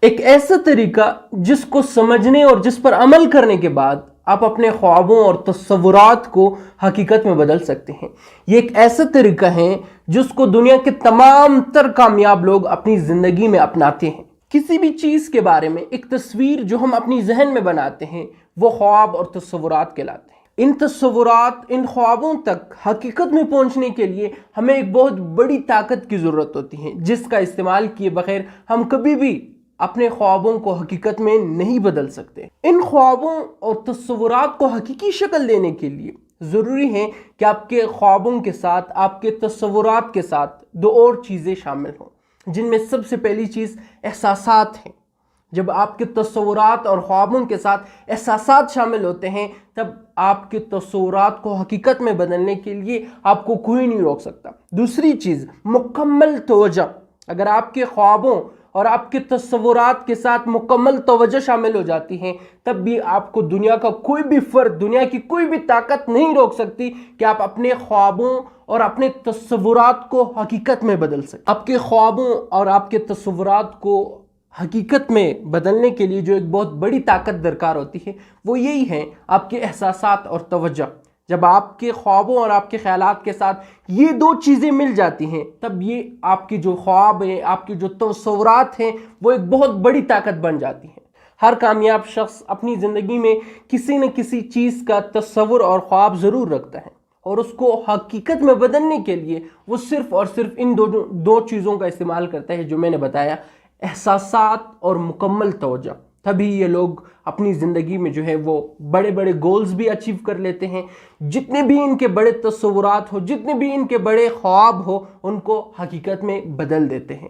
ایک ایسا طریقہ جس کو سمجھنے اور جس پر عمل کرنے کے بعد آپ اپنے خوابوں اور تصورات کو حقیقت میں بدل سکتے ہیں۔ یہ ایک ایسا طریقہ ہے جس کو دنیا کے تمام تر کامیاب لوگ اپنی زندگی میں اپناتے ہیں۔ کسی بھی چیز کے بارے میں ایک تصویر جو ہم اپنی ذہن میں بناتے ہیں وہ خواب اور تصورات کہلاتے ہیں۔ ان تصورات، ان خوابوں تک حقیقت میں پہنچنے کے لیے ہمیں ایک بہت بڑی طاقت کی ضرورت ہوتی ہے، جس کا استعمال کیے بغیر ہم کبھی بھی اپنے خوابوں کو حقیقت میں نہیں بدل سکتے۔ ان خوابوں اور تصورات کو حقیقی شکل دینے کے لیے ضروری ہے کہ آپ کے خوابوں کے ساتھ، آپ کے تصورات کے ساتھ دو اور چیزیں شامل ہوں، جن میں سب سے پہلی چیز احساسات ہیں۔ جب آپ کے تصورات اور خوابوں کے ساتھ احساسات شامل ہوتے ہیں تب آپ کے تصورات کو حقیقت میں بدلنے کے لیے آپ کو کوئی نہیں روک سکتا۔ دوسری چیز مکمل توجہ۔ اگر آپ کے خوابوں اور آپ کے تصورات کے ساتھ مکمل توجہ شامل ہو جاتی ہیں تب بھی آپ کو دنیا کا کوئی بھی فرد، دنیا کی کوئی بھی طاقت نہیں روک سکتی کہ آپ اپنے خوابوں اور اپنے تصورات کو حقیقت میں بدل سکیں۔ آپ کے خوابوں اور آپ کے تصورات کو حقیقت میں بدلنے کے لیے جو ایک بہت بڑی طاقت درکار ہوتی ہے وہ یہی ہے آپ کے احساسات اور توجہ۔ جب آپ کے خوابوں اور آپ کے خیالات کے ساتھ یہ دو چیزیں مل جاتی ہیں تب یہ آپ کی جو خواب ہیں، آپ کی جو تصورات ہیں وہ ایک بہت بڑی طاقت بن جاتی ہیں۔ ہر کامیاب شخص اپنی زندگی میں کسی نہ کسی چیز کا تصور اور خواب ضرور رکھتا ہے، اور اس کو حقیقت میں بدلنے کے لیے وہ صرف اور صرف ان دو چیزوں کا استعمال کرتا ہے جو میں نے بتایا، احساسات اور مکمل توجہ۔ تبھی یہ لوگ اپنی زندگی میں جو ہے وہ بڑے بڑے گولز بھی اچیو کر لیتے ہیں، جتنے بھی ان کے بڑے تصورات ہو، جتنے بھی ان کے بڑے خواب ہو، ان کو حقیقت میں بدل دیتے ہیں۔